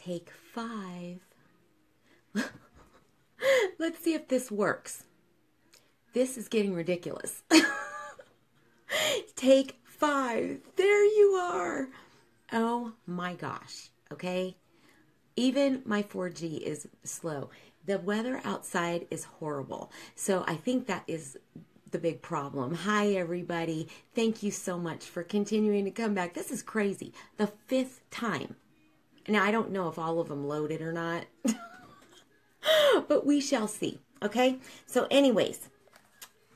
Take 5. Let's see if this works. This is getting ridiculous. Take 5. There you are. Oh my gosh. Okay. Even my 4G is slow. The weather outside is horrible. So I think that is the big problem. Hi, everybody. Thank you so much for continuing to come back. This is crazy. The 5th time. Now, I don't know if all of them loaded or not, but we shall see. Okay? So anyways,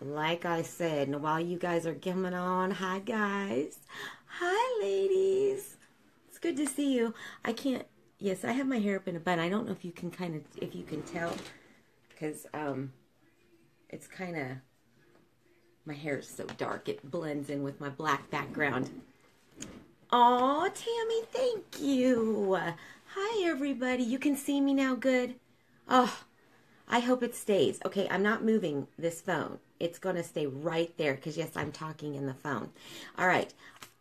like I said, while you guys are coming on, hi, guys. Hi, ladies. It's good to see you. I can't. Yes, I have my hair up in a bun. I don't know if you can if you can tell, because it's kind of, my hair is so dark. It blends in with my black background. Aw, Tammy, thank you. Hi, everybody. You can see me now good? Oh, I hope it stays. Okay, I'm not moving this phone. It's going to stay right there because, yes, I'm talking in the phone. All right.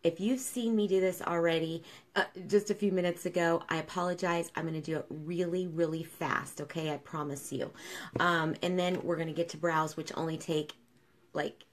If you've seen me do this already just a few minutes ago, I apologize. I'm going to do it really, really fast, okay? I promise you. And then we're going to get to brows, which only take like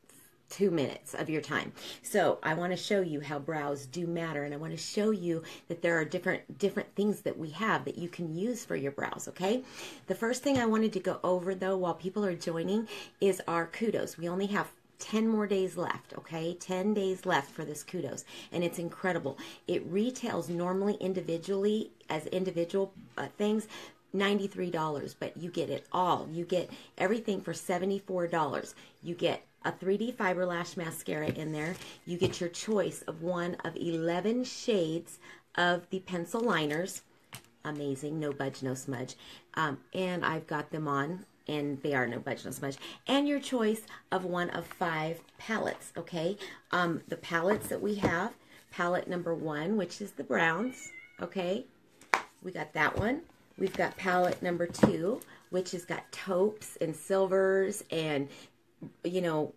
2 minutes of your time. So I want to show you how brows do matter, and I want to show you that there are different things that we have that you can use for your brows, okay? The first thing I wanted to go over, though, while people are joining, is our kudos. We only have 10 more days left, okay? 10 days left for this kudos, and it's incredible. It retails normally individually as individual things, $93, but you get it all. You get everything for $74. You get a 3D fiber lash mascara in there. You get your choice of one of 11 shades of the pencil liners. Amazing, no budge, no smudge. And I've got them on, and they are no budge, no smudge. And your choice of one of 5 palettes, okay? The palettes that we have, palette number 1, which is the browns, okay? We got that one. We've got palette number 2, which has got taupes and silvers and, you know,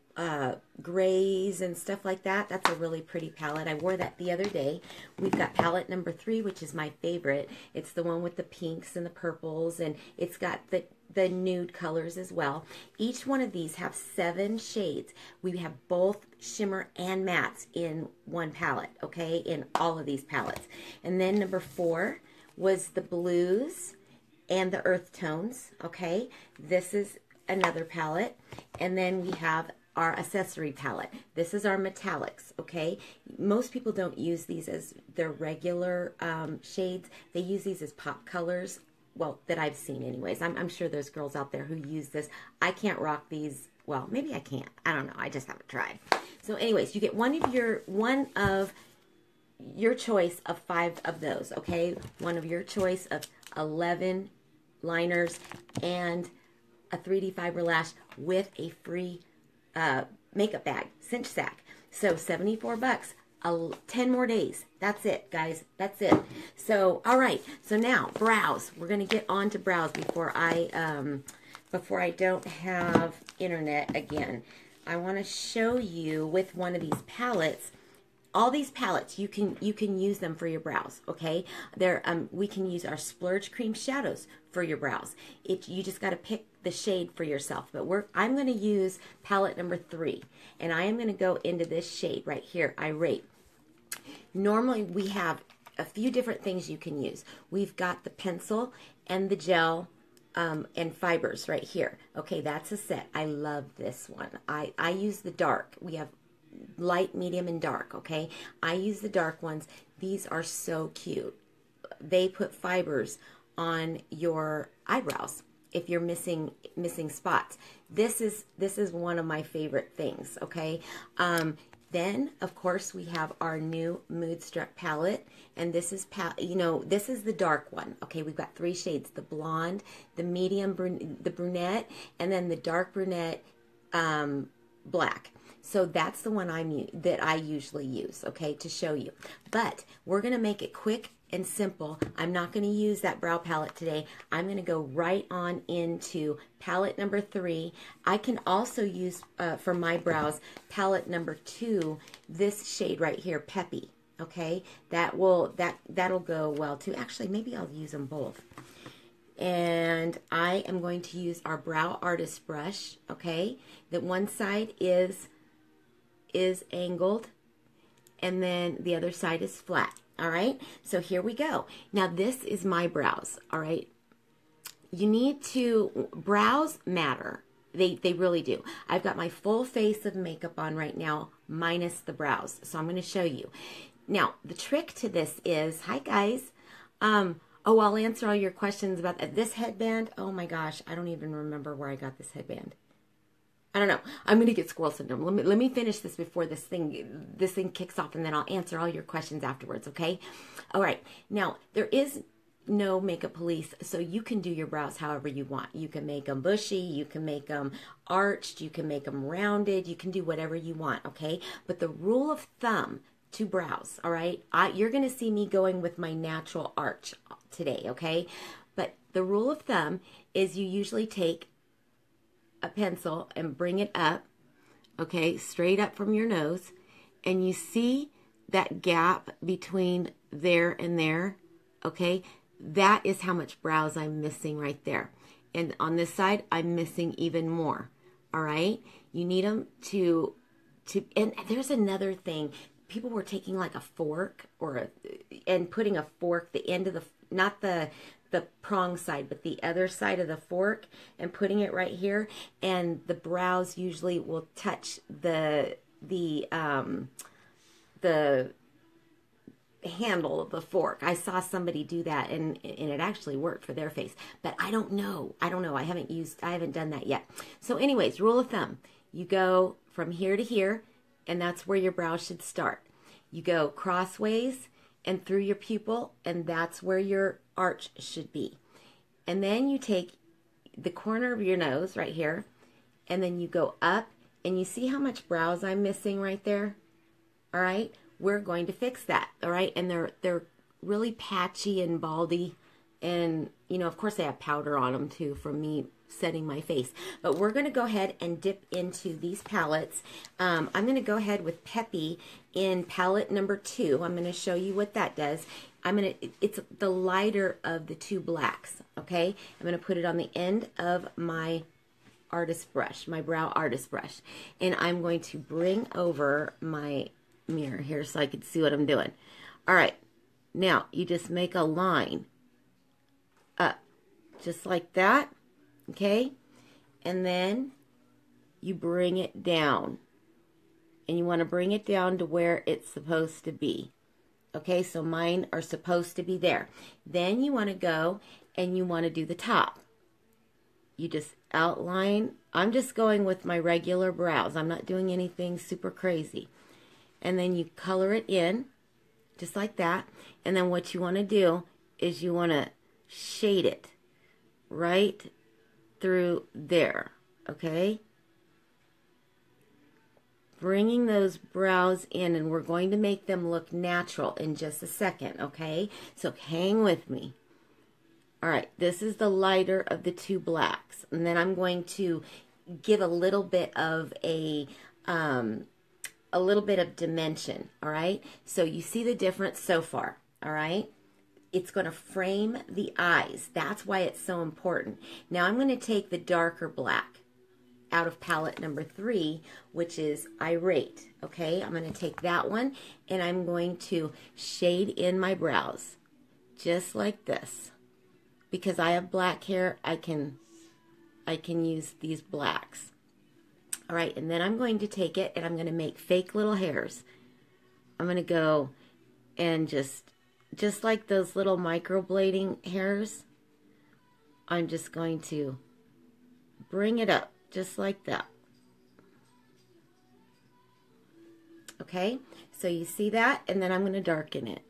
grays and stuff like that. That's a really pretty palette. I wore that the other day. We've got palette number 3, which is my favorite. It's the one with the pinks and the purples, and it's got the nude colors as well. Each one of these have 7 shades. We have both shimmer and mattes in one palette, okay, in all of these palettes. And then number 4 was the blues and the earth tones, okay? This is another palette. And then we have our accessory palette. This is our metallics, okay? Most people don't use these as their regular shades. They use these as pop colors, well, that I've seen anyways. I'm sure there's girls out there who use this. I can't rock these. Well, maybe I can't. I don't know. I just haven't tried. So anyways, you get one of your choice of 5 of those, okay? One of your choice of 11 liners and a 3D fiber lash with a free makeup bag, cinch sack. So 74 bucks, 10 more days. That's it, guys. That's it. So, all right. So now, brows. We're going to get on to brows before I don't have internet again. I want to show you with one of these palettes. All these palettes, you can use them for your brows, okay? We can use our Splurge Cream Shadows for your brows. You just got to pick the shade for yourself. But I'm going to use palette number 3, and I am going to go into this shade right here, Irate. Normally, we have a few different things you can use. We've got the pencil and the gel and fibers right here. Okay, that's a set. I love this one. I use the dark. We have light, medium, and dark, okay? I use the dark ones. These are so cute. They put fibers on your eyebrows if you're missing spots. This is one of my favorite things, okay? Then, of course, we have our new Moodstruck palette, and this is this is the dark one. Okay, we've got 3 shades: the blonde, the medium, the brunette, and then the dark brunette, black. So that's the one that I usually use, okay, to show you. But we're going to make it quick and simple. I'm not going to use that brow palette today. I'm going to go right on into palette number 3. I can also use, for my brows, palette number 2, this shade right here, Peppy. Okay, that'll go well too. Actually, maybe I'll use them both. And I am going to use our Brow Artist brush. Okay, that one side is angled, and then the other side is flat. All right, so here we go. Now this is my brows. All right, you need to, brows matter. They really do. I've got my full face of makeup on right now, minus the brows. So I'm going to show you. Now, the trick to this is, hi guys. Oh, I'll answer all your questions about this headband. Oh my gosh, I don't even remember where I got this headband. I don't know. I'm going to get squirrel syndrome. Let me finish this before this thing kicks off, and then I'll answer all your questions afterwards, okay? All right. Now, there is no makeup police, so you can do your brows however you want. You can make them bushy, you can make them arched, you can make them rounded, you can do whatever you want, okay? But the rule of thumb to brows, all right? You're going to see me going with my natural arch today, okay? But the rule of thumb is you usually take a pencil and bring it up, okay, straight up from your nose, and you see that gap between there and there, okay? That is how much brows I'm missing right there. And on this side, I'm missing even more. All right? You need them and there's another thing. People were taking like a fork and putting a fork, the end of the, not the prong side, but the other side of the fork, and putting it right here. And the brows usually will touch the handle of the fork. I saw somebody do that, and it actually worked for their face, but I don't know. I haven't done that yet. So anyways, rule of thumb, you go from here to here, and that's where your brow should start. You go crossways and through your pupil, and that's where your arch should be. And then you take the corner of your nose right here, and then you go up, and you see how much brows I'm missing right there? All right? We're going to fix that, all right? And they're really patchy and baldy, and you know, of course, they have powder on them too from me setting my face. But we're going to go ahead and dip into these palettes. I'm going to go ahead with Peppy in palette number 2. I'm going to show you what that does. It's the lighter of the two blacks, okay? I'm going to put it on the end of my artist brush, my brow artist brush, and I'm going to bring over my mirror here so I can see what I'm doing. All right, now you just make a line up just like that, okay? And then you bring it down, and you want to bring it down to where it's supposed to be. Okay, so mine are supposed to be there. Then you want to go and you want to do the top. You just outline. I'm just going with my regular brows. I'm not doing anything super crazy. And then you color it in just like that. And then what you want to do is you want to shade it right through there, okay? Bringing those brows in, and we're going to make them look natural in just a second, okay? So hang with me. All right, this is the lighter of the two blacks, and then I'm going to give a little bit of a little bit of dimension, all right? So you see the difference so far, all right? It's going to frame the eyes. That's why it's so important. Now I'm going to take the darker black out of palette number 3, which is Irate, okay? I'm going to take that one, and I'm going to shade in my brows, just like this. Because I have black hair, I can use these blacks. All right, and then I'm going to take it, and I'm going to make fake little hairs. I'm going to go and just like those little microblading hairs, I'm just going to bring it up just like that. Okay, so you see that, and then I'm going to darken it.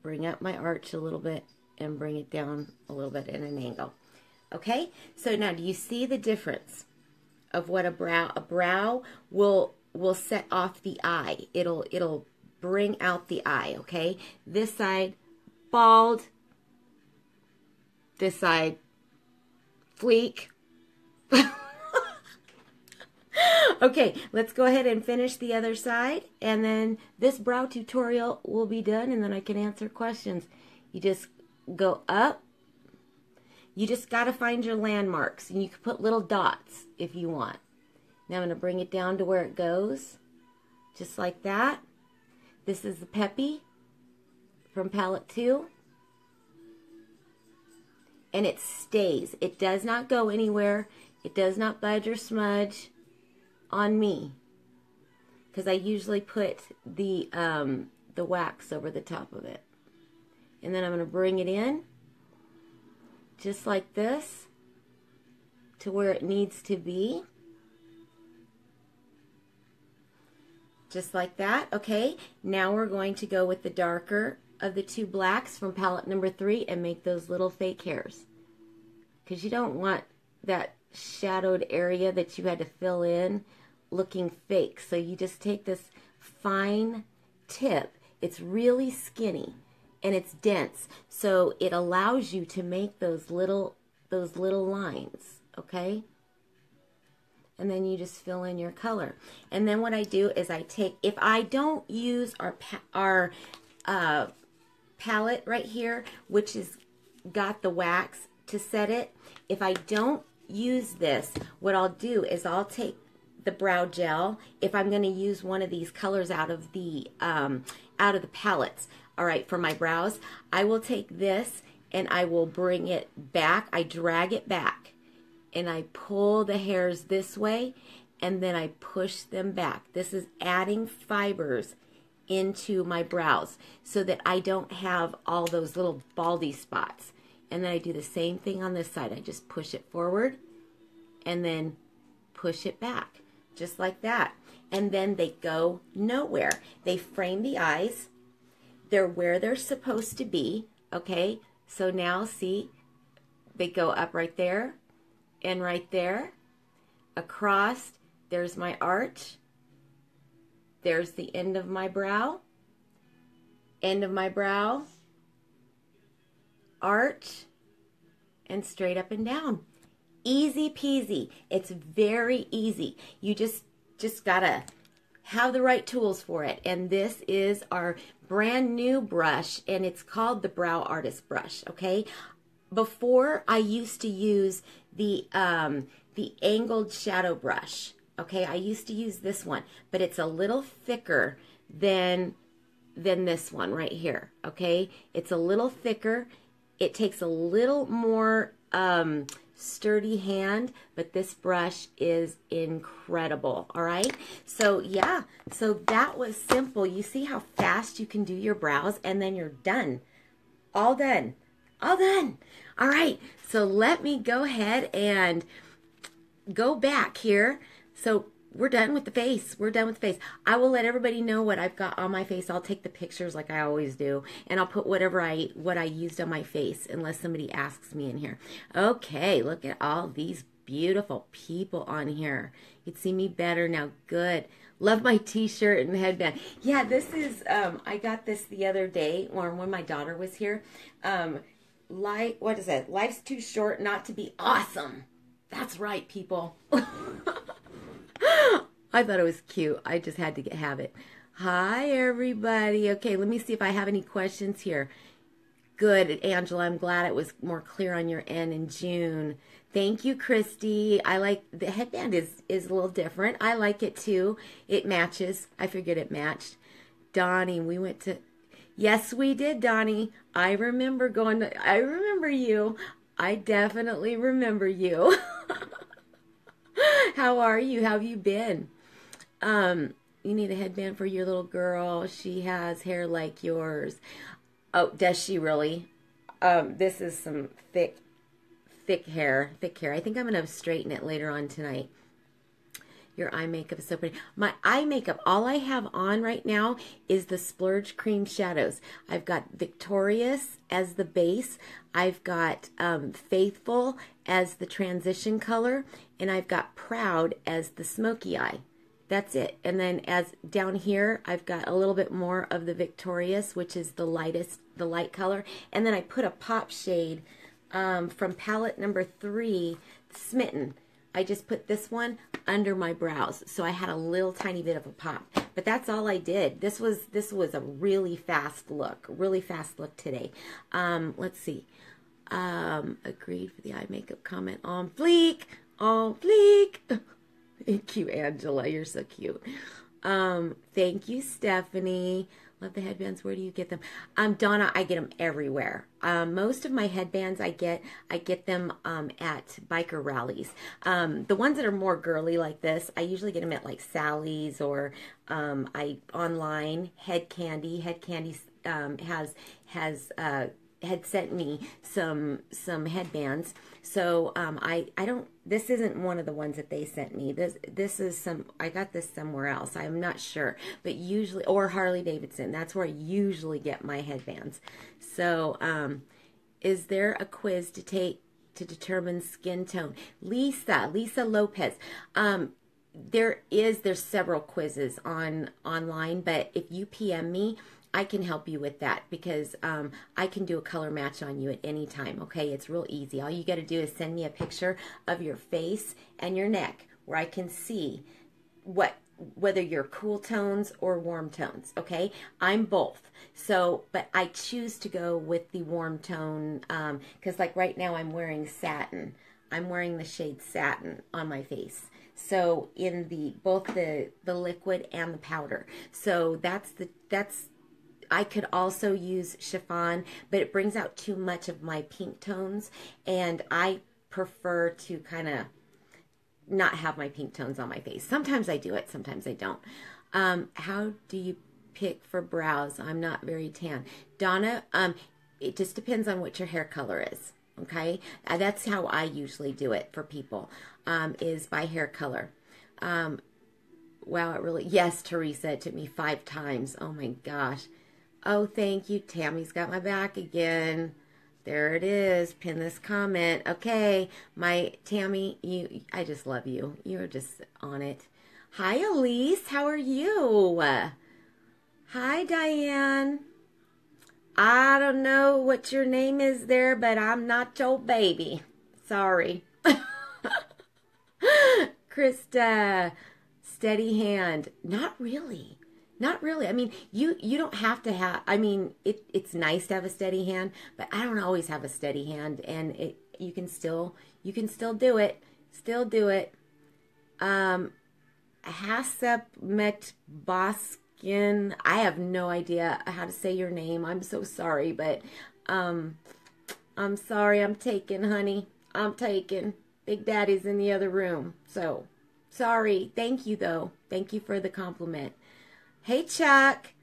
Bring up my arch a little bit and bring it down a little bit in an angle. Okay, so now do you see the difference of what a brow will set off the eye? It'll bring out the eye, okay? This side, bald. This side, fleek. Okay, let's go ahead and finish the other side, and then this brow tutorial will be done, and then I can answer questions. You just go up. You just got to find your landmarks, and you can put little dots if you want. Now I'm going to bring it down to where it goes, just like that. This is the Peppy from palette 2. And it stays. It does not go anywhere. It does not budge or smudge on me, because I usually put the wax over the top of it. And then I'm going to bring it in just like this to where it needs to be. Just like that. Okay, now we're going to go with the darker of the 2 blacks from palette number 3 and make those little fake hairs, because you don't want that shadowed area that you had to fill in looking fake. So you just take this fine tip. It's really skinny and it's dense, so it allows you to make those little lines. Okay, and then you just fill in your color. And then what I do is I take, if I don't use our palette right here, which has got the wax to set it, if I don't use this, what I'll do is I'll take the brow gel, if I'm going to use one of these colors out of the palettes, all right, for my brows, I will take this and I will bring it back. I drag it back and I pull the hairs this way, and then I push them back. This is adding fibers into my brows so that I don't have all those little baldy spots. And then I do the same thing on this side. I just push it forward and then push it back, just like that. And then they go nowhere. They frame the eyes. They're where they're supposed to be, okay? So now, see, they go up right there and right there. Across, there's my arch. There's the end of my brow. End of my brow. Arch. And straight up and down. Easy peasy. It's very easy. You just gotta have the right tools for it. And this is our brand new brush, and it's called the Brow Artist brush. Okay, before I used to use the angled shadow brush. Okay, I used to use this one, but it's a little thicker than this one right here. Okay, it's a little thicker. It takes a little more sturdy hand, but this brush is incredible. All right, so yeah, so that was simple. You see how fast you can do your brows, and then you're done. All done. All done. All right, so let me go ahead and go back here. So we're done with the face. We're done with the face. I will let everybody know what I've got on my face. I'll take the pictures like I always do, and I'll put what I used on my face, unless somebody asks me in here. Okay, look at all these beautiful people on here. You can see me better now. Good. Love my t-shirt and headband. Yeah, this is, I got this the other day, or when my daughter was here. What is it? Life's too short not to be awesome. That's right, people. I thought it was cute. I just had to have it. Hi, everybody. Okay, let me see if I have any questions here. Good, Angela. I'm glad it was more clear on your end in June. Thank you, Christy. I like the headband is a little different. I like it too. It matches. I figured it matched. Donnie, we went to... Yes, we did, Donnie. I remember going to... I remember you. I definitely remember you. How are you? How have you been? You need a headband for your little girl. She has hair like yours. Oh, does she really? This is some thick hair. I think I'm going to straighten it later on tonight. Your eye makeup is so pretty. My eye makeup, all I have on right now is the Splurge Cream Shadows. I've got Victorious as the base. I've got Faithful as the transition color. And I've got Proud as the smoky eye. That's it. And then as down here, I've got a little bit more of the Victorious, which is the light color. And then I put a pop shade from palette number 3, Smitten. I just put this one under my brows. So I had a little tiny bit of a pop. But that's all I did. This was a really fast look today. Let's see. Agreed for the eye makeup comment. On fleek. On fleek. Thank you, Angela. You're so cute. Thank you, Stephanie. Love the headbands. Where do you get them? Donna, I get them everywhere. Most of my headbands I get them at biker rallies. The ones that are more girly like this, I usually get them at like Sally's or online. Head Candy. Head Candy had sent me some headbands. So I don't, this isn't one of the ones that they sent me. This is some, I got this somewhere else. I'm not sure, but usually, or Harley Davidson. That's where I usually get my headbands. So is there a quiz to take to determine skin tone? Lisa Lopez. There's several quizzes online, but if you PM me, I can help you with that because I can do a color match on you at any time, okay? It's real easy. All you got to do is send me a picture of your face and your neck where I can see whether you're cool tones or warm tones, okay? I'm both. So, but I choose to go with the warm tone because like right now I'm wearing satin. I'm wearing the shade satin on my face. So in both the liquid and the powder. So that's I could also use chiffon, but it brings out too much of my pink tones, and I prefer to kind of not have my pink tones on my face. Sometimes I do it, sometimes I don't. How do you pick for brows? I'm not very tan. Donna, it just depends on what your hair color is, okay? That's how I usually do it for people, is by hair color. Wow, it really, yes, Teresa, it took me 5 times. Oh my gosh. Oh, thank you. Tammy's got my back again. There it is. Pin this comment. Okay, my Tammy, I just love you. You're just on it. Hi, Elise. How are you? Hi, Diane. I don't know what your name is there, but I'm not your baby. Sorry. Krista, steady hand. Not really. Not really. I mean, you don't have to have, I mean, it's nice to have a steady hand, but I don't always have a steady hand, and you can still do it. Still do it. Hasep Metboskin. I have no idea how to say your name. I'm so sorry, but I'm sorry. I'm taken, honey. I'm taken. Big Daddy's in the other room. So, sorry. Thank you, though. Thank you for the compliment. Hey, Chuck.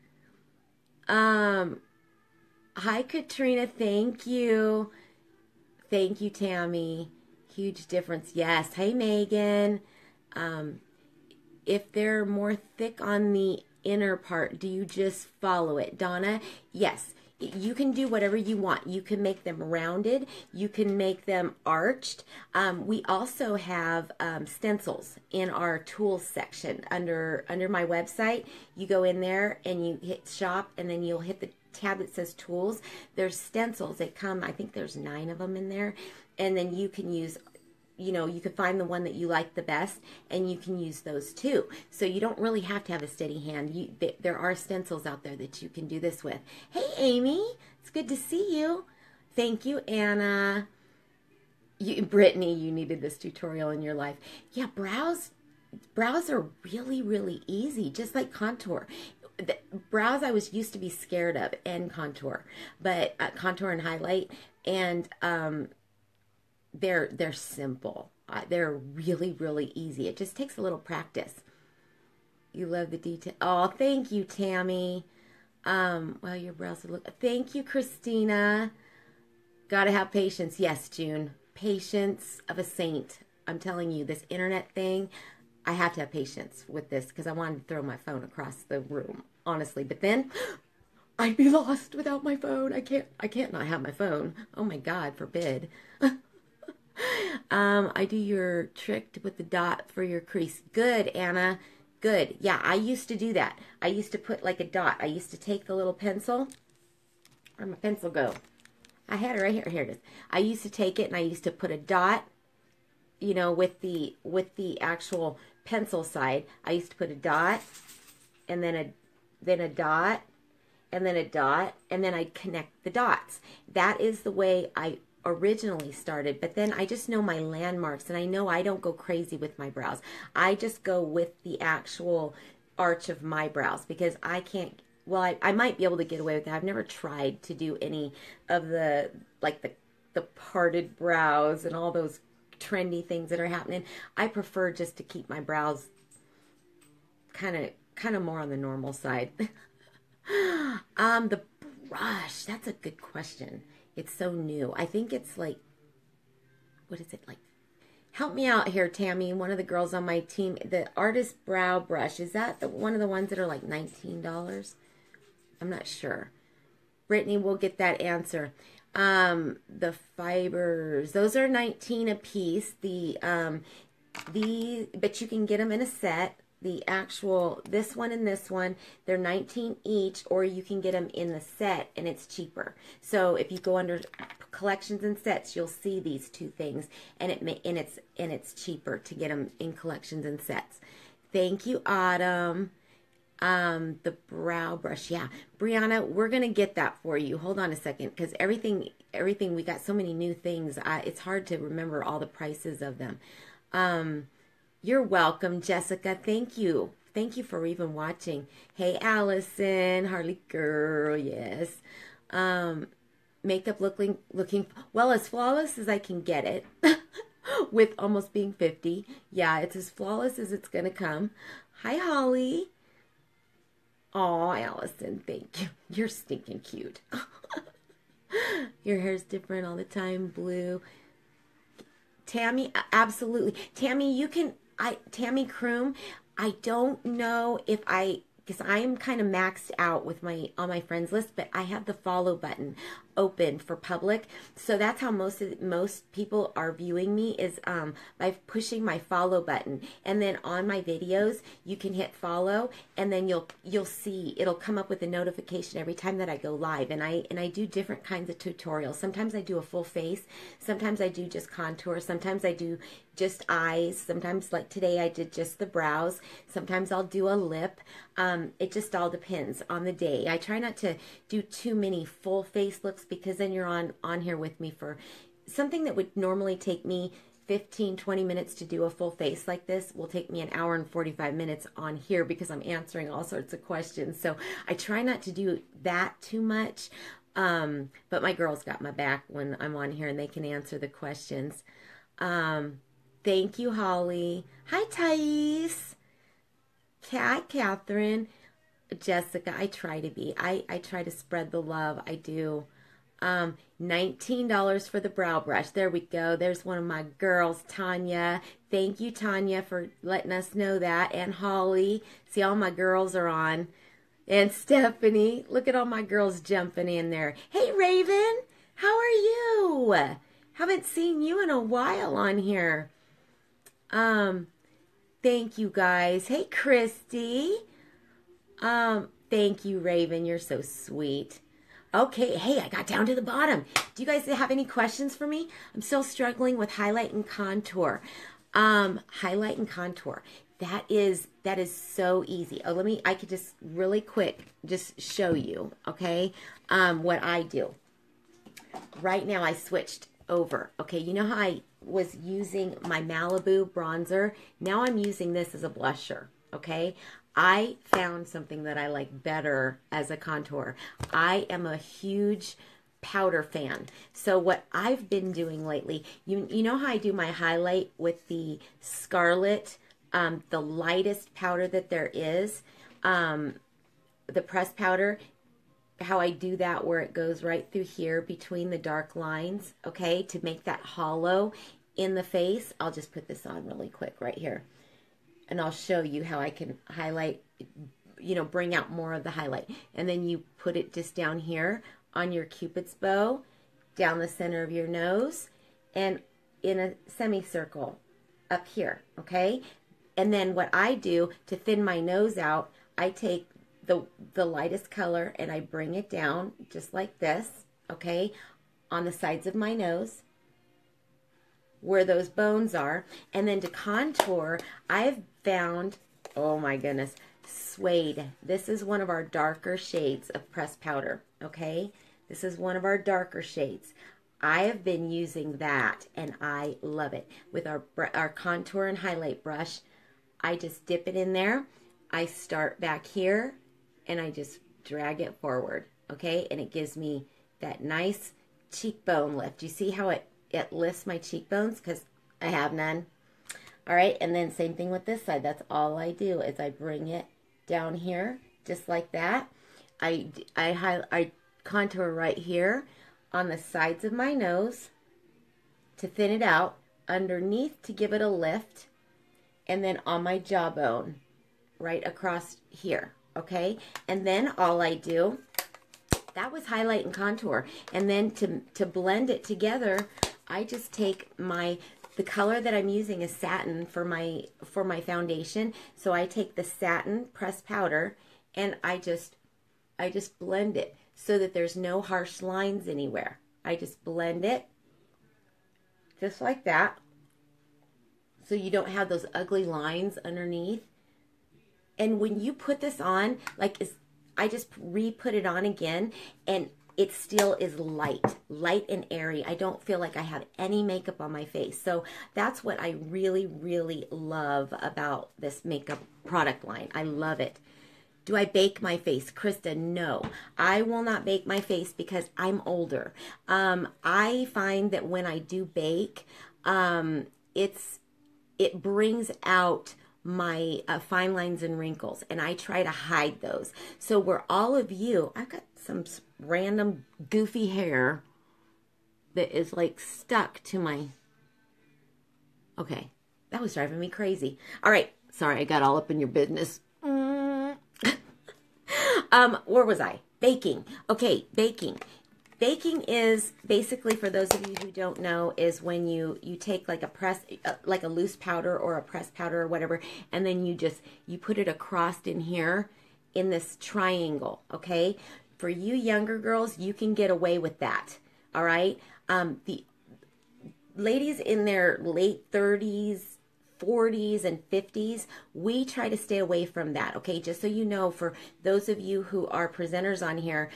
Hi, Katrina. Thank you. Thank you, Tammy. Huge difference. Yes. Hey, Megan. If they're more thick on the inner part, do you just follow it? Donna, yes. You can do whatever you want. You can make them rounded. You can make them arched. We also have stencils in our tools section under my website. You go in there and you hit shop, and then you'll hit the tab that says tools. There's stencils that come, I think there's 9 of them in there, and then you can use, you know, you can find the one that you like the best, and you can use those too. So you don't really have to have a steady hand. There are stencils out there that you can do this with. Hey, Amy, it's good to see you. Thank you, Anna. Brittany, you needed this tutorial in your life. Yeah, brows are really, really easy, just like contour. Brows I was used to be scared of, and contour, but contour and highlight, and they're simple. They're really, really easy. It just takes a little practice. You love the detail. Oh, thank you, Tammy. Well, your brows look. Thank you, Christina. Gotta have patience. Yes, June. Patience of a saint. I'm telling you, this internet thing, I have to have patience with this because I wanted to throw my phone across the room, honestly. But then I'd be lost without my phone. I can't not have my phone. Oh my God, forbid. I do your trick with the dot for your crease. Good, Anna. Good. Yeah, I used to do that. I used to put like a dot. I used to take the little pencil. Where'd my pencil go? I had it right here. Here it is. I used to take it and I used to put a dot you know, with the actual pencil side, I used to put a dot and then a dot and then a dot, and then I'd connect the dots. That is the way I originally started, but then I just know my landmarks, and I know I don't go crazy with my brows. I just go with the actual arch of my brows because I can't, well, I might be able to get away with it. I've never tried to do any of the, like the parted brows and all those trendy things that are happening. I prefer just to keep my brows kind of more on the normal side. The brush, that's a good question. It's so new. I think it's like, what is it like? Help me out here, Tammy, one of the girls on my team. The Artist Brow Brush, is that one of the ones that are like $19? I'm not sure. Brittany will get that answer. The fibers, those are $19 a piece. But you can get them in a set. The actual, this one and this one, they're $19 each, or you can get them in the set and it's cheaper. So if you go under collections and sets, you'll see these two things, and it's cheaper to get them in collections and sets. Thank you, Autumn. The brow brush, yeah, Brianna, we're gonna get that for you. Hold on a second, because everything we got so many new things. It's hard to remember all the prices of them. You're welcome, Jessica. Thank you. Thank you for even watching. Hey, Allison, Harley girl, yes. Makeup looking well, as flawless as I can get it. With almost being 50. Yeah, it's as flawless as it's gonna come. Hi, Holly. Oh, Allison, thank you. You're stinking cute. Your hair's different all the time, blue. Tammy, absolutely. Tammy, you can, Tammy Kroom, I don't know if because I am kind of maxed out with on my friends list, but I have the follow button open for public. So that's how most people are viewing me, is by pushing my follow button. And then on my videos, you can hit follow, and then you'll see it'll come up with a notification every time that I go live. And I do different kinds of tutorials. Sometimes I do a full face, sometimes I do just contour, sometimes I do just eyes, sometimes like today I did just the brows, sometimes I'll do a lip. It just all depends on the day. I try not to do too many full face looks, because then you're on here with me for something that would normally take me 15-20 minutes to do a full face like this will take me 1 hour and 45 minutes on here, because I'm answering all sorts of questions. So I try not to do that too much, but my girls got my back when I'm on here and they can answer the questions. Thank you, Holly. Hi, Thais. Hi, Catherine. Jessica, I try to be. I try to spread the love. I do. $19 for the brow brush. There we go. There's one of my girls, Tanya. Thank you, Tanya, for letting us know that. And Holly. See, all my girls are on. And Stephanie. Look at all my girls jumping in there. Hey, Raven. How are you? Haven't seen you in a while on here. Thank you, guys. Hey, Christy. Thank you, Raven. You're so sweet. Okay, hey, I got down to the bottom. Do you guys have any questions for me? I'm still struggling with highlight and contour. Highlight and contour. That is so easy. Oh, I could just really quick just show you, okay, what I do. Right now I switched over. Okay, you know how I was using my Malibu bronzer? Now I'm using this as a blusher, okay? I found something that I like better as a contour. I am a huge powder fan. So what I've been doing lately, you know how I do my highlight with the Scarlet, the lightest powder that there is, the pressed powder, how I do that where it goes right through here between the dark lines, okay, to make that hollow in the face. I'll just put this on really quick right here. And I'll show you how I can highlight, you know, bring out more of the highlight. And then you put it just down here on your Cupid's bow, down the center of your nose, and in a semicircle up here, okay? And then what I do to thin my nose out, I take the lightest color and I bring it down just like this, okay, on the sides of my nose, where those bones are. And then to contour, I've found, oh my goodness, Suede. This is one of our darker shades of pressed powder, okay? This is one of our darker shades. I have been using that, and I love it. With our contour and highlight brush, I just dip it in there. I start back here, and I just drag it forward, okay? And it gives me that nice cheekbone lift. You see how it lifts my cheekbones? Because I have none. All right, and then same thing with this side. That's all I do is I bring it down here, just like that. I contour right here on the sides of my nose to thin it out, underneath to give it a lift, and then on my jawbone right across here, okay? And then all I do, that was highlight and contour. And then to blend it together, I just take the color that I'm using is satin for my foundation. So I take the satin pressed powder and I just blend it so that there's no harsh lines anywhere. I just blend it just like that, so you don't have those ugly lines underneath. And when you put this on, like I just re-put it on again, and it still is light and airy. I don't feel like I have any makeup on my face. So that's what I really, really love about this makeup product line. I love it. Do I bake my face? Krista, no. I will not bake my face because I'm older. I find that when I do bake, it brings out my fine lines and wrinkles, and I try to hide those. So where all of you, I've got some random goofy hair that is like stuck to my, okay, that was driving me crazy. All right, sorry, I got all up in your business. Where was I? Baking. Okay, baking. Baking is basically, for those of you who don't know, is when you take like like a loose powder or a pressed powder or whatever, and then you put it across in here in this triangle, okay? For you younger girls, you can get away with that, all right? The ladies in their late 30s, 40s and 50s, we try to stay away from that, okay? Just so you know, for those of you who are presenters on here,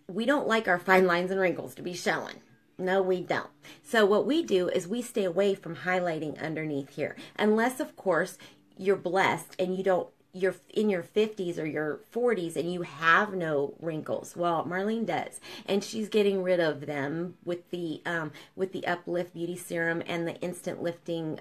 we don't like our fine lines and wrinkles to be showing. No, we don't. So what we do is we stay away from highlighting underneath here. Unless, of course, you're blessed and you're in your 50s or your 40s and you have no wrinkles. Well, Marlene does. And she's getting rid of them with the Uplift Beauty Serum and the Instant Lifting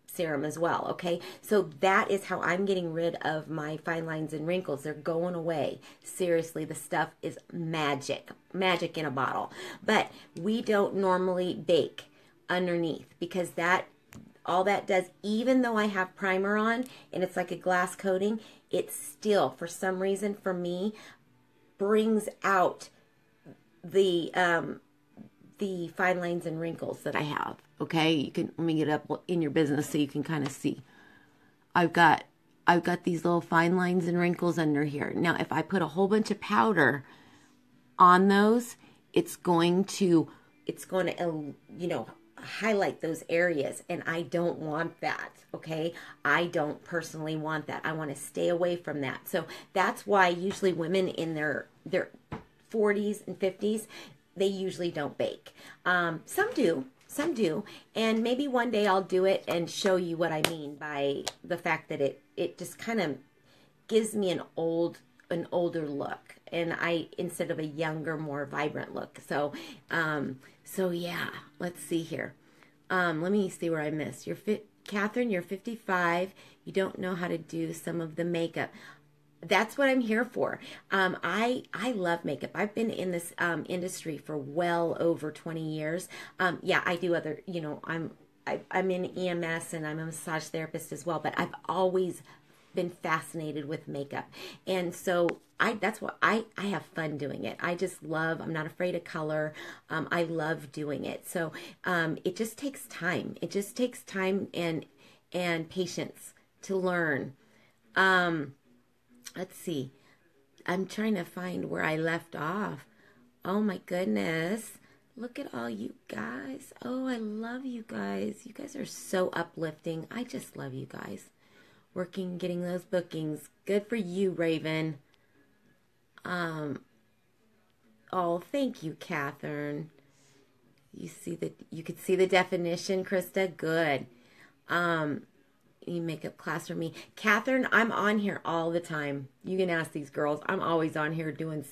serum as well, okay? So that is how I'm getting rid of my fine lines and wrinkles. They're going away. Seriously, the stuff is magic. Magic in a bottle. But we don't normally bake underneath because all that does, even though I have primer on and it's like a glass coating, it still, for some reason, for me, brings out the fine lines and wrinkles that I have. Okay, you can, let me get up in your business so you can kind of see. I've got these little fine lines and wrinkles under here. Now, if I put a whole bunch of powder on those, it's going to you know, highlight those areas, and I don't want that, okay? I don't personally want that. I want to stay away from that. So that's why usually women in their 40s and 50s, they usually don't bake. Some do, and maybe one day I'll do it and show you what I mean by the fact that it just kind of gives me an older look, and instead of a younger, more vibrant look. So yeah, let's see here. Let me see where I missed. Catherine, you're 55. You don't know how to do some of the makeup. That's what I'm here for. I love makeup. I've been in this industry for well over 20 years. Yeah, I do other, you know, I'm in EMS and I'm a massage therapist as well, but I've always been fascinated with makeup. And so that's what I have fun doing it. I just love, I'm not afraid of color. I love doing it. So it just takes time. It just takes time and patience to learn. Let's see. I'm trying to find where I left off. Oh my goodness. Look at all you guys. Oh, I love you guys. You guys are so uplifting. I just love you guys. Working, getting those bookings. Good for you, Raven. Oh, thank you, Catherine. You could see the definition, Krista. Good. You makeup class for me. Catherine, I'm on here all the time. You can ask these girls. I'm always on here doing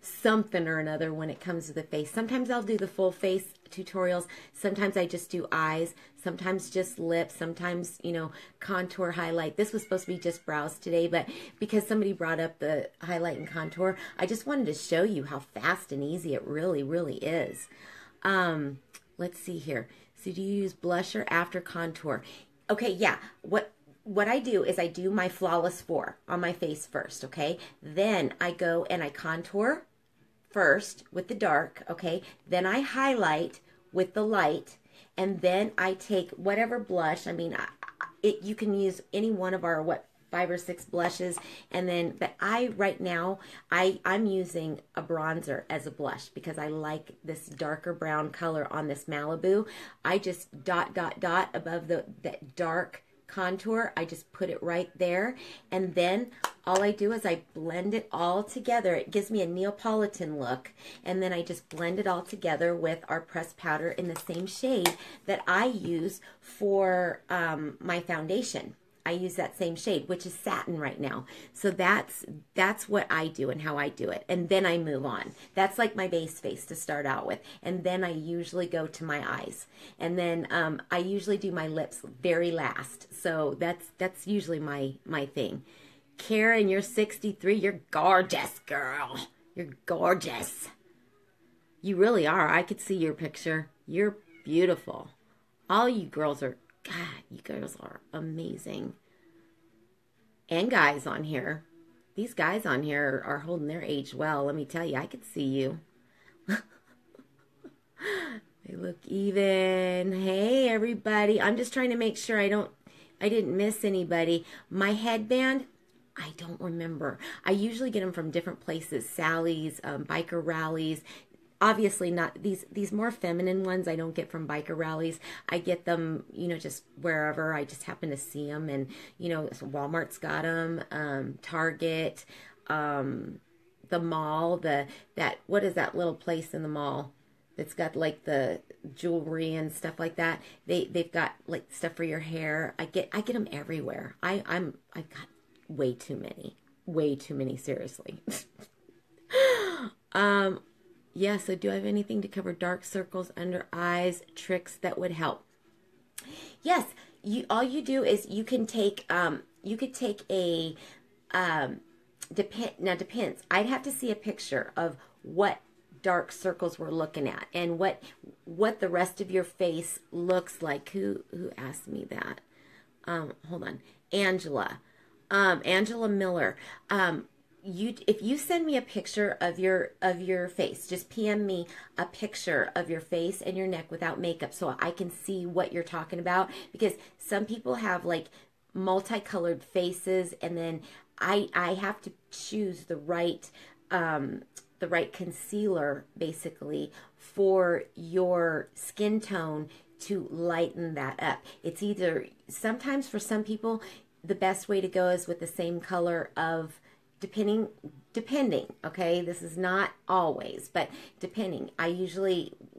something or another when it comes to the face. Sometimes I'll do the full face tutorials. Sometimes I just do eyes. Sometimes just lips. Sometimes, you know, contour, highlight. This was supposed to be just brows today, but because somebody brought up the highlight and contour, I just wanted to show you how fast and easy it really, really is. Let's see here. So do you use blusher after contour? Okay, yeah. What I do is I do my Flawless 4 on my face first, okay? Then I go and I contour first with the dark, okay? Then I highlight with the light, and then I take whatever blush. I mean, you can use any one of our, 5 or 6 blushes, and then, but right now, I'm using a bronzer as a blush because I like this darker brown color on this Malibu. I just dot above that dark contour. I just put it right there, and then all I do is I blend it all together. It gives me a Neapolitan look, and then I just blend it all together with our pressed powder in the same shade that I use for my foundation. I use that same shade, which is satin right now. So that's what I do and how I do it. And then I move on. That's like my base face to start out with. And then I usually go to my eyes. And then I usually do my lips very last. So that's usually my thing. Karen, you're 63. You're gorgeous, girl. You're gorgeous. You really are. I could see your picture. You're beautiful. All you girls are, God, you girls are amazing. And guys on here. These guys on here are holding their age well. Let me tell you, I could see you. They look even. Hey, everybody. I'm just trying to make sure I didn't miss anybody. My headband, I don't remember. I usually get them from different places. Sally's, biker rallies. Obviously not these more feminine ones I don't get from biker rallies. I get them, you know, just wherever I just happen to see them. And, you know, so Walmart's got them, Target, the mall, what is that little place in the mall that's got like the jewelry and stuff like that? They've got like stuff for your hair. I get them everywhere. I've got way too many, seriously. Yeah, so do I have anything to cover dark circles under eyes, tricks that would help? Yes, all you do is you can take you could take a depends. I'd have to see a picture of what dark circles we're looking at and what the rest of your face looks like. Who asked me that? Hold on. Angela Miller. If you send me a picture of your face, just PM me a picture of your face and your neck without makeup so I can see what you're talking about, because some people have like multicolored faces, and then I have to choose the right concealer basically for your skin tone to lighten that up. It's either, sometimes for some people the best way to go is with the same color of, depending, okay? This is not always, but depending.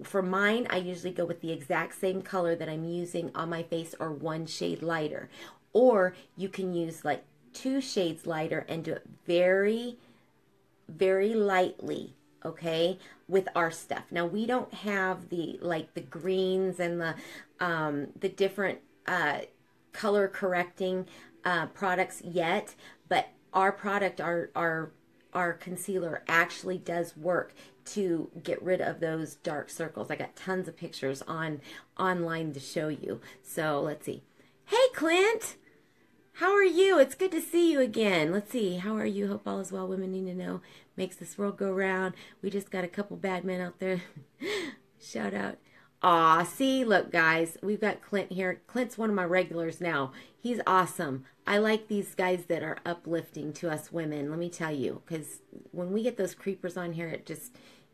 For mine, I usually go with the exact same color that I'm using on my face, or one shade lighter. Or you can use like 2 shades lighter and do it very, very lightly, okay, with our stuff. Now, we don't have the greens and the different color correcting products yet, but our product, our concealer actually does work to get rid of those dark circles. I got tons of pictures online to show you. So let's see. Hey, Clint, how are you? It's good to see you again. Let's see. How are you? Hope all is well. Women need to know. Makes this world go round. We just got a couple bad men out there. Shout out. Aw, see, look, guys, we've got Clint here. Clint's one of my regulars now. He's awesome. I like these guys that are uplifting to us women, let me tell you, because when we get those creepers on here,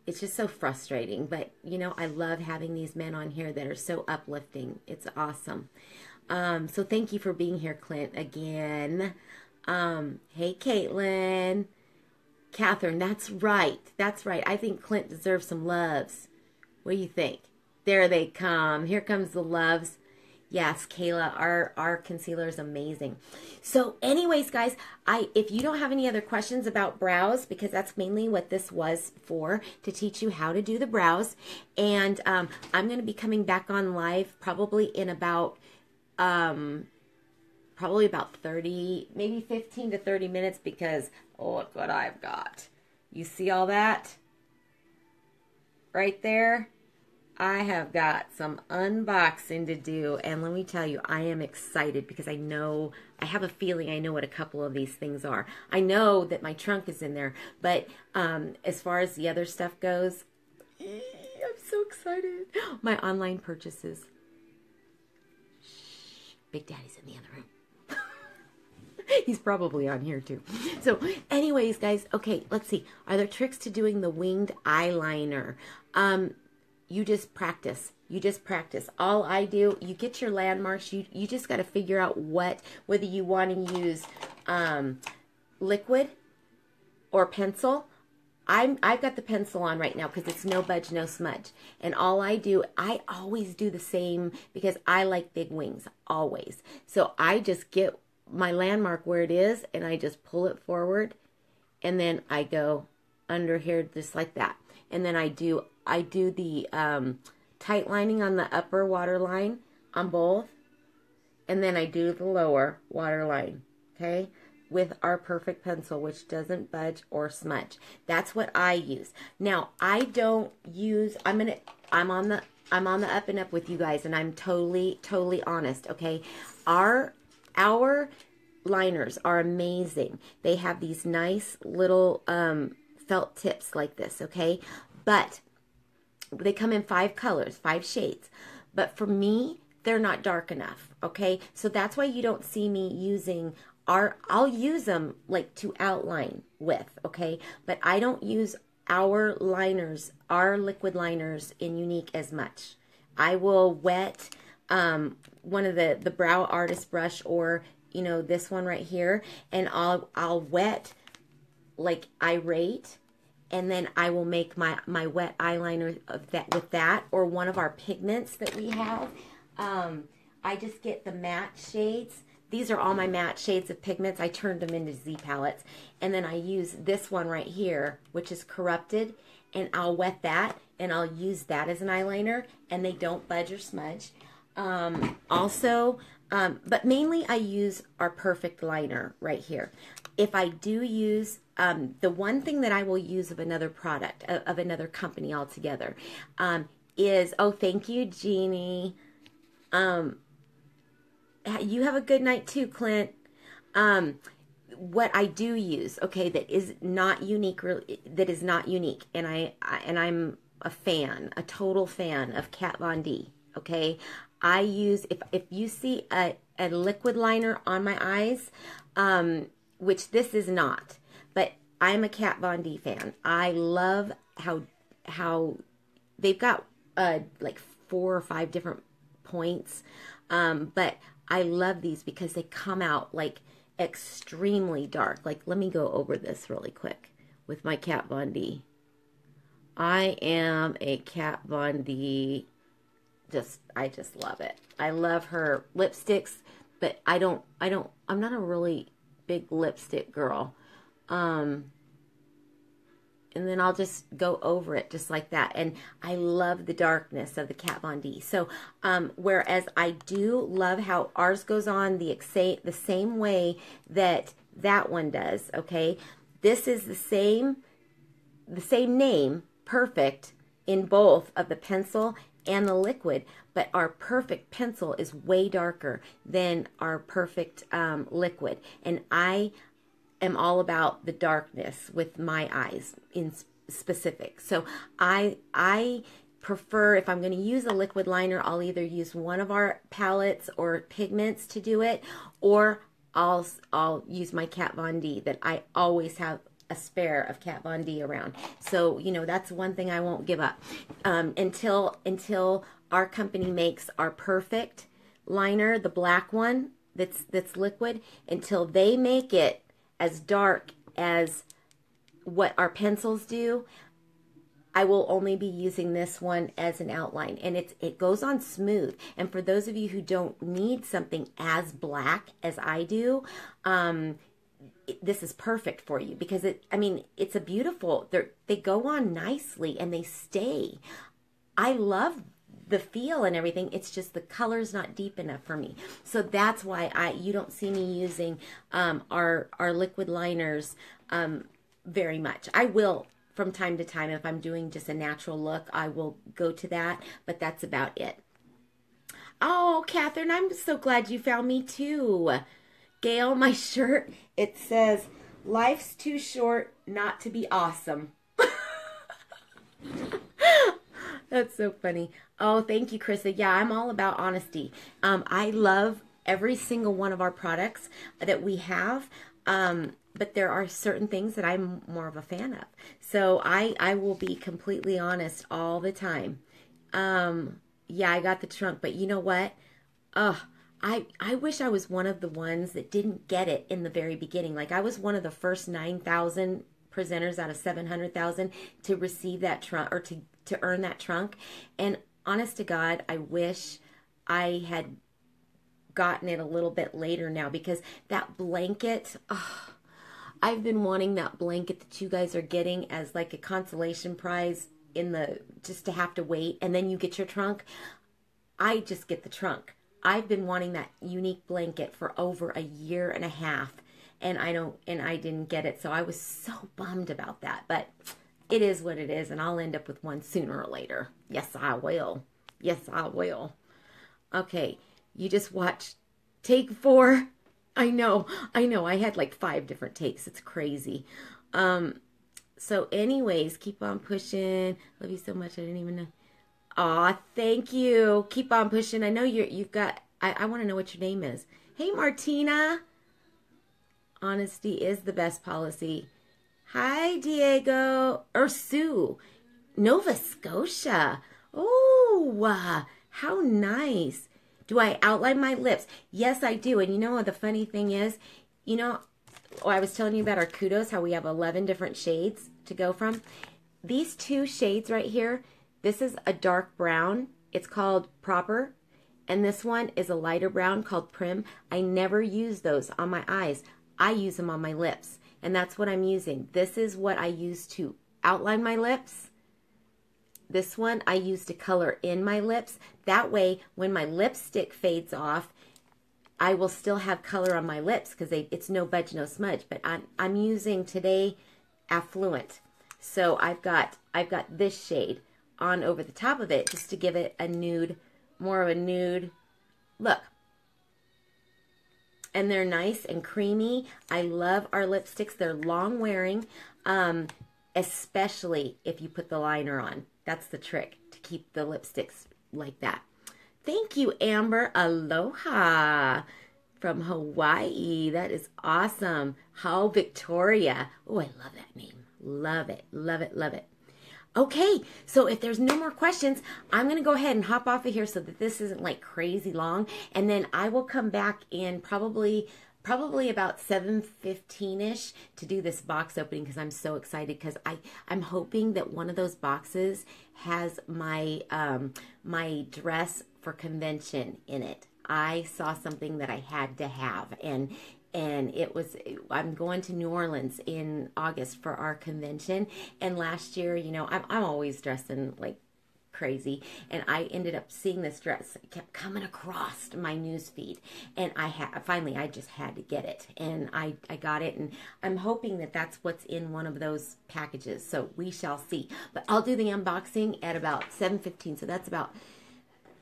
it's just so frustrating. But, you know, I love having these men on here that are so uplifting. It's awesome. So thank you for being here, Clint, again. Hey, Caitlin. Catherine, that's right. That's right. I think Clint deserves some loves. What do you think? There they come. Here comes the loves. Yes, Kayla, our concealer is amazing. So anyways, guys, if you don't have any other questions about brows, because that's mainly what this was for, to teach you how to do the brows. And I'm going to be coming back on live probably in about 30, maybe 15 to 30 minutes, because oh, look what I've got. You see all that? Right there? I have got some unboxing to do, and let me tell you, I am excited because I have a feeling I know what a couple of these things are. I know that my trunk is in there, but as far as the other stuff goes, I'm so excited. My online purchases. Shh, Big Daddy's in the other room. He's probably on here too. So anyways, guys, okay, let's see. Are there tricks to doing the winged eyeliner? You just practice. You just practice. All I do, you get your landmarks. You just got to figure out whether you want to use liquid or pencil. I've got the pencil on right now because it's no budge, no smudge. And all I do, I always do the same because I like big wings, always. So I just get my landmark where it is and I just pull it forward, and then I go under here just like that. And then I do the tight lining on the upper waterline on both, and then I do the lower waterline, okay, with our perfect pencil, which doesn't budge or smudge. That's what I use. Now, I don't use, I'm on the up and up with you guys, and I'm totally honest, okay? Our liners are amazing. They have these nice little felt tips like this, okay? But they come in 5 colors, 5 shades. But for me, they're not dark enough, okay? So that's why you don't see me using I'll use them like to outline with, okay? But I don't use our liners, our liquid liners in Unique as much. I will wet one of the Brow Artist brush, or, you know, this one right here, and I'll wet like Irate, and then I will make my wet eyeliner with that, or one of our pigments that we have. I just get the matte shades. These are all my matte shades of pigments. I turned them into Z palettes. And then I use this one right here, which is corrupted, and I'll wet that, and I'll use that as an eyeliner, and they don't budge or smudge. But mainly I use our perfect liner right here. If I do use, the one thing that I will use of another product, of another company altogether, is, oh, thank you, Jeannie. You have a good night too, Clint. What I do use, okay, that is not unique, and I'm a fan, a total fan of Kat Von D, okay? I use, if you see a liquid liner on my eyes, which this is not, but I'm a Kat Von D fan. I love how they've got like 4 or 5 different points, but I love these because they come out like extremely dark. Like, let me go over this really quick with my Kat Von D. I am a Kat Von D. I just love it. I love her lipsticks, but I'm not a really big lipstick girl. And then I'll just go over it just like that. And I love the darkness of the Kat Von D. So, whereas I do love how ours goes on the same way that one does, okay? This is the same name, perfect, in both of the pencil and the liquid, but our perfect pencil is way darker than our perfect liquid. And I am all about the darkness with my eyes in specific. So I prefer, if I'm going to use a liquid liner, I'll either use one of our palettes or pigments to do it, or I'll use my Kat Von D that I always have a spare of Kat Von D around. So, you know, that's one thing I won't give up. Until our company makes our perfect liner, the black one that's liquid, until they make it as dark as what our pencils do, I will only be using this one as an outline, and it goes on smooth. And for those of you who don't need something as black as I do, this is perfect for you, because it's a beautiful, they go on nicely and they stay. I love the feel and everything. It's just the color's not deep enough for me. So that's why you don't see me using our liquid liners very much. I will from time to time, if I'm doing just a natural look, I will go to that, but that's about it. Oh, Catherine, I'm so glad you found me too. Gail, my shirt, it says, "Life's too short not to be awesome." That's so funny. Oh, thank you, Krista. Yeah, I'm all about honesty. I love every single one of our products that we have. But there are certain things that I'm more of a fan of. So I will be completely honest all the time. Yeah, I got the trunk, but you know what? I wish I was one of the ones that didn't get it in the very beginning. Like, I was one of the first 9,000 presenters out of 700,000 to receive that trunk, or to earn that trunk. And honest to God, I wish I had gotten it a little bit later now, because that blanket, I've been wanting that blanket that you guys are getting as like a consolation prize just to have to wait, and then you get your trunk. I just get the trunk. I've been wanting that unique blanket for over a year and a half, and I didn't get it. So I was so bummed about that, but it is what it is, and I'll end up with one sooner or later. Yes, I will. Yes, I will. Okay, you just watched take 4. I know. I had like 5 different takes. It's crazy. So anyways, keep on pushing. Love you so much. I didn't even know. Aw, thank you. Keep on pushing. I know you've got, I want to know what your name is. Hey, Martina. Honesty is the best policy. Hi, Diego. Or Sue. Nova Scotia. Oh, how nice. Do I outline my lips? Yes, I do. And you know what the funny thing is? You know, I was telling you about our kudos, how we have 11 different shades to go from. These 2 shades right here, this is a dark brown. It's called Proper. And this one is a lighter brown called Prim. I never use those on my eyes. I use them on my lips. And that's what I'm using. This is what I use to outline my lips. This one I use to color in my lips. That way, when my lipstick fades off, I will still have color on my lips, because it's no budge, no smudge. But I'm using today Affluent. So I've got this shade on over the top of it, just to give it a nude, more of a nude look. And they're nice and creamy. I love our lipsticks. They're long wearing, especially if you put the liner on. That's the trick, to keep the lipsticks like that. Thank you, Amber. Aloha from Hawaii. That is awesome. How Victoria. Oh, I love that name. Love it. Love it. Love it. Okay, so if there's no more questions, I'm going to go ahead and hop off of here so that this isn't like crazy long. And then I will come back in probably about 7:15-ish to do this box opening, because I'm so excited, because I'm hoping that one of those boxes has my my dress for convention in it. I saw something that I had to have, and it was, I'm going to New Orleans in August for our convention, and last year, you know, I'm always dressing like crazy, and I ended up seeing this dress. It kept coming across my news feed, and finally I just had to get it, and I got it, and I'm hoping that that's what's in one of those packages, so we shall see. But I'll do the unboxing at about 7:15, so that's about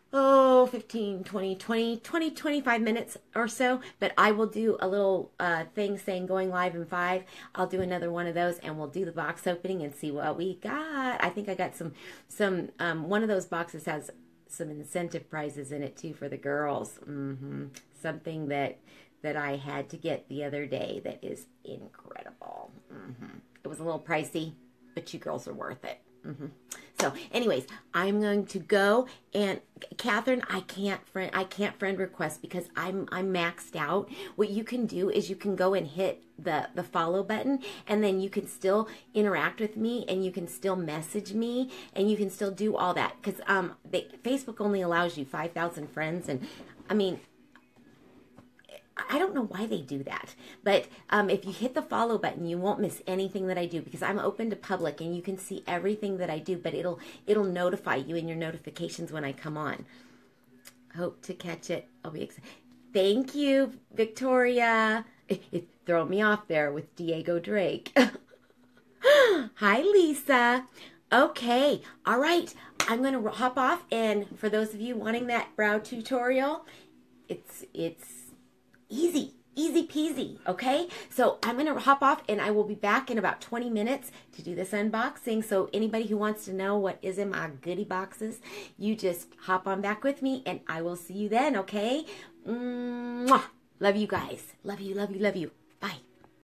15, 20, 25 minutes or so. But I will do a little thing saying going live in 5. I'll do another one of those, and we'll do the box opening and see what we got. I think I got some one of those boxes has some incentive prizes in it too for the girls. Something that I had to get the other day that is incredible. It was a little pricey, but you girls are worth it. So anyways, I'm going to go, and Catherine, I can't friend request because I'm maxed out. What you can do is you can go and hit the follow button, and then you can still interact with me, and you can still message me, and you can still do all that, because Facebook only allows you 5,000 friends, and I mean, I don't know why they do that, but if you hit the follow button, you won't miss anything that I do, because I'm open to public and you can see everything that I do, but it'll notify you in your notifications when I come on. Hope to catch it. I'll be excited. Thank you, Victoria. It threw me off there with Diego Drake. Hi, Lisa. Okay. All right. I'm going to hop off, and for those of you wanting that brow tutorial, it's easy peasy, okay? So I'm going to hop off, and I will be back in about 20 minutes to do this unboxing. So anybody who wants to know what is in my goodie boxes, you just hop on back with me, and I will see you then, okay? Mwah! Love you guys. Love you, love you, love you.